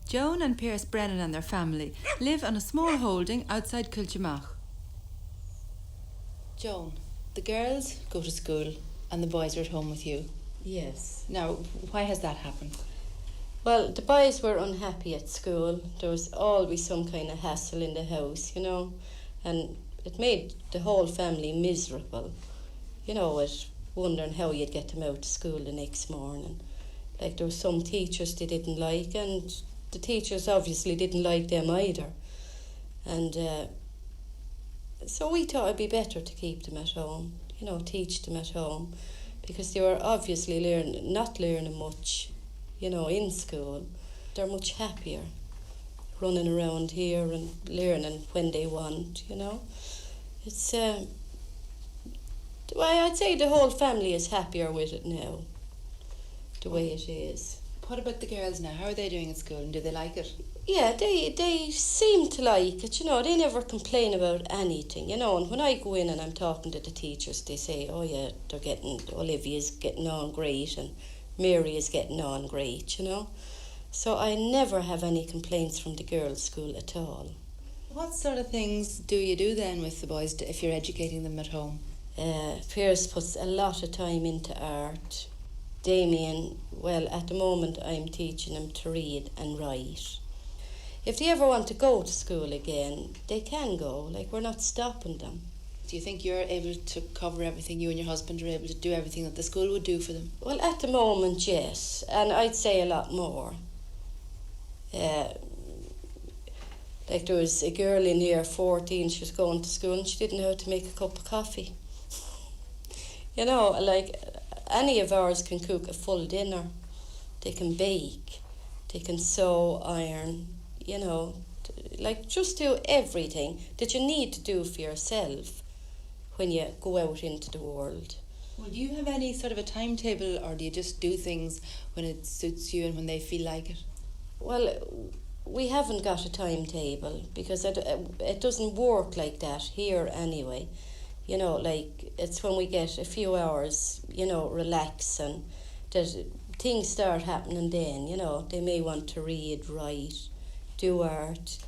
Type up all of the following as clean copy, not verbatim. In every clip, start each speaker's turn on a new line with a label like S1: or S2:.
S1: Joan and Pearse Brennan and their family live on a small holding outside Kiltimagh.
S2: Joan, the girls go to school and the boys are at home with you.
S3: Yes.
S2: Now, why has that happened?
S3: Well, the boys were unhappy at school. There was always some kind of hassle in the house, and it made the whole family miserable, with wondering how you'd get them out to school the next morning. Like, there were some teachers they didn't like, and the teachers obviously didn't like them either. And so we thought it'd be better to keep them at home, teach them at home, because they were obviously not learning much, in school. They're much happier running around here and learning when they want, It's, I'd say the whole family is happier with it now, the way it is.
S2: What about the girls now? How are they doing at school and do they like it?
S3: Yeah, they seem to like it, they never complain about anything, and when I go in and I'm talking to the teachers, they say, oh yeah, Olivia's getting on great and Mary is getting on great, So I never have any complaints from the girls' school at all.
S2: What sort of things do you do then with the boys if you're educating them at home?
S3: Pearse puts a lot of time into art. Damien, well, at the moment I'm teaching him to read and write. If they ever want to go to school again, they can go, we're not stopping them.
S2: Do you think you're able to cover everything, you and your husband are able to do everything that the school would do for them?
S3: Well, at the moment, yes, and I'd say a lot more. There was a girl in here, 14, she was going to school and she didn't know how to make a cup of coffee. Any of ours can cook a full dinner. They can bake, they can sew, iron, just do everything that you need to do for yourself when you go out into the world.
S2: Well, do you have any sort of a timetable, or do you just do things when it suits you and when they feel like it?
S3: Well, we haven't got a timetable because it doesn't work like that here anyway. It's when we get a few hours, relax and that things start happening then, They may want to read, write, do art,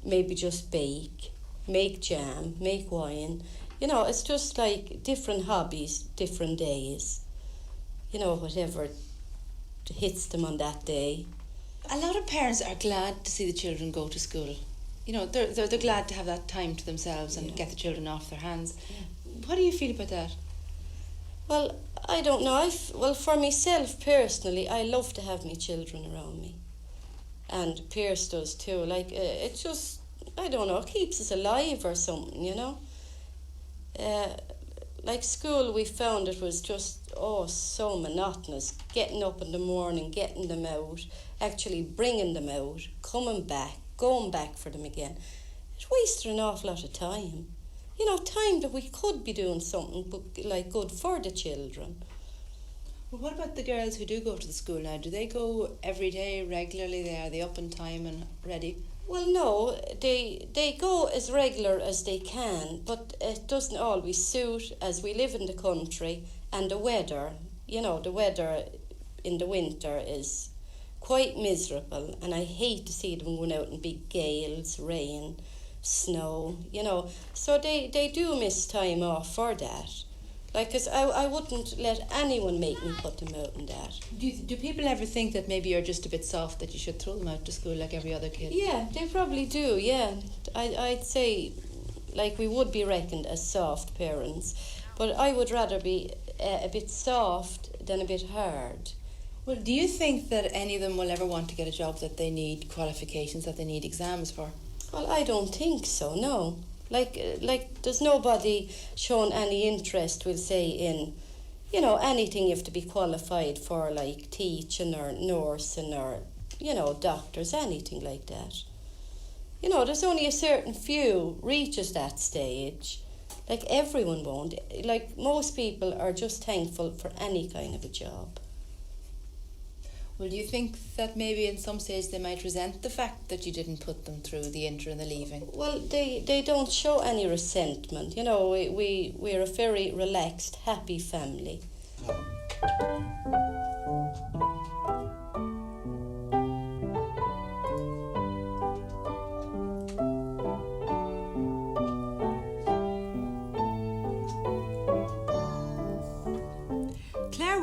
S3: maybe just bake, make jam, make wine. It's just like different hobbies, different days. Whatever hits them on that day.
S2: A lot of parents are glad to see the children go to school. They're glad to have that time to themselves and get the children off their hands. Yeah. What do you feel about that?
S3: Well, I don't know. For myself personally, I love to have my children around me. And Pearse does too. It just, I don't know, it keeps us alive or something, School, we found it was just, so monotonous. Getting up in the morning, getting them out, actually bringing them out, coming back, going back for them again. It wasted an awful lot of time. Time that we could be doing something good for the children.
S2: Well, what about the girls who do go to the school now? Do they go every day, regularly? Are they up in time and ready?
S3: Well, no, they go as regular as they can, but it doesn't always suit, as we live in the country, and the weather, the weather in the winter is quite miserable, and I hate to see them going out in big gales, rain, snow, so they do miss time off for that. Because I wouldn't let anyone make me put them out in that.
S2: Do people ever think that maybe you're just a bit soft, that you should throw them out to school like every other kid?
S3: Yeah, they probably do, yeah. I'd say, we would be reckoned as soft parents, but I would rather be a bit soft than a bit hard.
S2: Well, do you think that any of them will ever want to get a job that they need qualifications, that they need exams for?
S3: Well, I don't think so, no. There's nobody showing any interest, we'll say, in, anything you have to be qualified for, like teaching or nursing or, doctors, anything like that. There's only a certain few reaches that stage. Everyone won't. Most people are just thankful for any kind of a job.
S2: Well, do you think that maybe in some stage they might resent the fact that you didn't put them through the inter and the leaving?
S3: Well, they don't show any resentment. We're a very relaxed, happy family.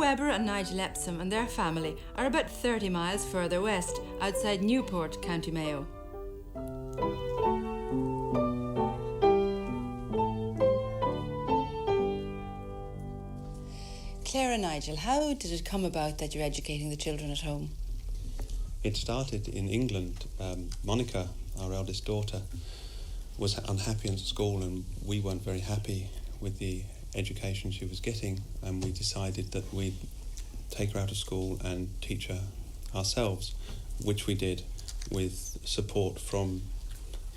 S1: Webber and Nigel Epsom and their family are about 30 miles further west, outside Newport, County Mayo.
S2: Claire and Nigel, how did it come about that you're educating the children at home?
S4: It started in England. Monica, our eldest daughter, was unhappy in school, and we weren't very happy with the education she was getting, and we decided that we'd take her out of school and teach her ourselves, which we did with support from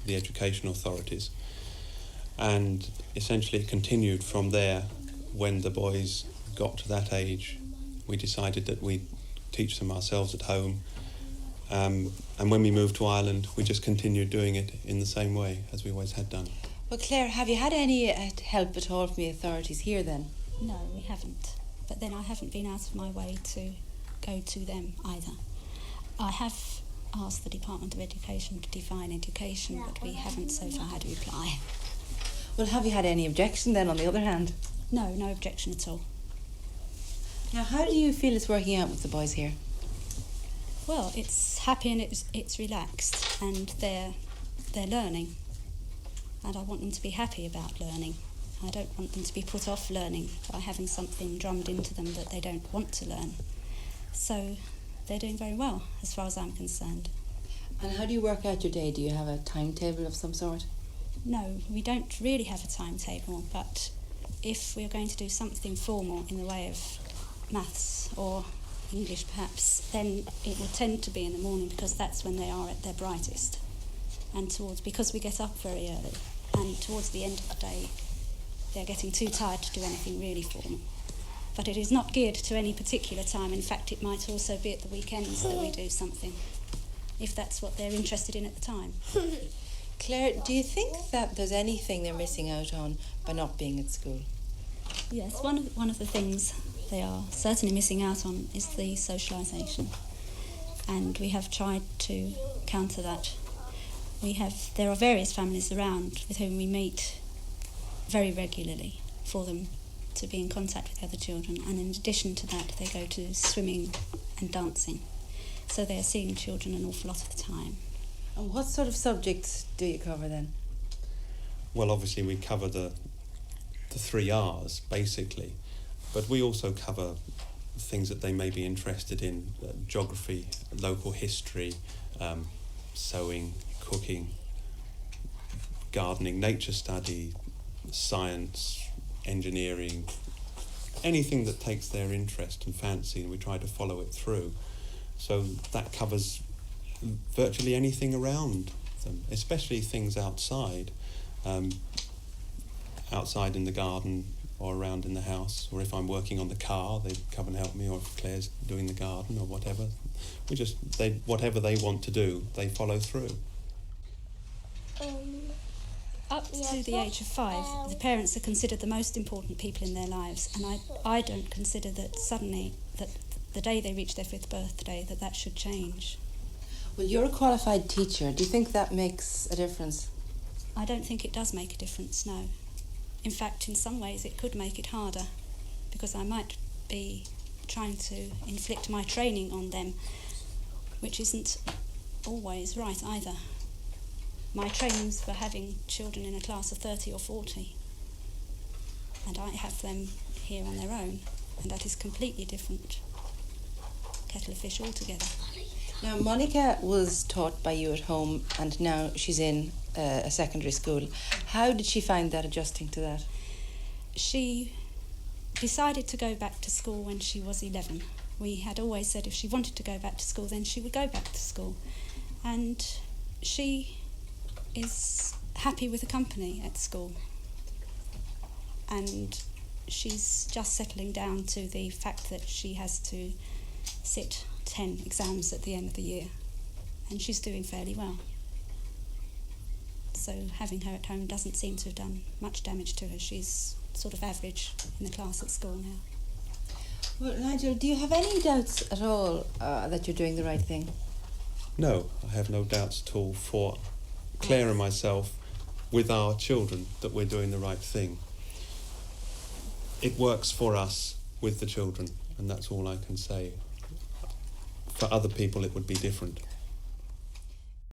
S4: the education authorities. And essentially it continued from there. When the boys got to that age, we decided that we'd teach them ourselves at home. And when we moved to Ireland, we just continued doing it in the same way as we always had done.
S2: Well, Claire, have you had any help at all from the authorities here then?
S5: No, we haven't. But then I haven't been out of my way to go to them either. I have asked the Department of Education to define education, but we haven't so far had a reply.
S2: Well, have you had any objection then, on the other hand?
S5: No, no objection at all.
S2: Now, how do you feel it's working out with the boys here?
S5: Well, it's happy and it's relaxed, and they're learning. And I want them to be happy about learning. I don't want them to be put off learning by having something drummed into them that they don't want to learn. So they're doing very well, as far as I'm concerned.
S2: And how do you work out your day? Do you have a timetable of some sort?
S5: No, we don't really have a timetable, but if we're going to do something formal in the way of maths or English perhaps, then it will tend to be in the morning, because that's when they are at their brightest. And because we get up very early, and towards the end of the day, they're getting too tired to do anything really formal. But it is not geared to any particular time. In fact, it might also be at the weekends that we do something, if that's what they're interested in at the time.
S2: Claire, do you think that there's anything they're missing out on by not being at school?
S5: Yes, one of the things they are certainly missing out on is the socialisation. And we have tried to counter that. There are various families around with whom we meet very regularly for them to be in contact with other children, and in addition to that they go to swimming and dancing, so they're seeing children an awful lot of the time.
S2: And what sort of subjects do you cover then?
S4: Well, obviously we cover the 3 R's basically, but we also cover things that they may be interested in: geography, local history, sewing, cooking, gardening, nature study, science, engineering, anything that takes their interest and fancy, and we try to follow it through. So that covers virtually anything around them, especially things outside, outside in the garden or around in the house, or if I'm working on the car, they come and help me, or if Claire's doing the garden or whatever. Whatever they want to do, they follow through.
S5: Up to the age of 5, the parents are considered the most important people in their lives, and I don't consider that suddenly, that the day they reach their 5th birthday, that should change.
S2: Well, you're a qualified teacher. Do you think that makes a difference?
S5: I don't think it does make a difference, no. In fact, in some ways it could make it harder, because I might be trying to inflict my training on them, which isn't always right either. My training's for having children in a class of 30 or 40, and I have them here on their own, and that is completely different kettle of fish altogether.
S2: Now, Monica was taught by you at home, and now she's in a secondary school. How did she find that, adjusting to that?
S5: She decided to go back to school when she was 11. We had always said if she wanted to go back to school, then she would go back to school. And she is happy with the company at school. And she's just settling down to the fact that she has to sit 10 exams at the end of the year. And she's doing fairly well. So having her at home doesn't seem to have done much damage to her. She's sort of average in the class at school now.
S2: Well, Nigel, do you have any doubts at all that you're doing the right thing?
S4: No, I have no doubts at all for Claire and myself, with our children, that we're doing the right thing. It works for us with the children, and that's all I can say. For other people, it would be different.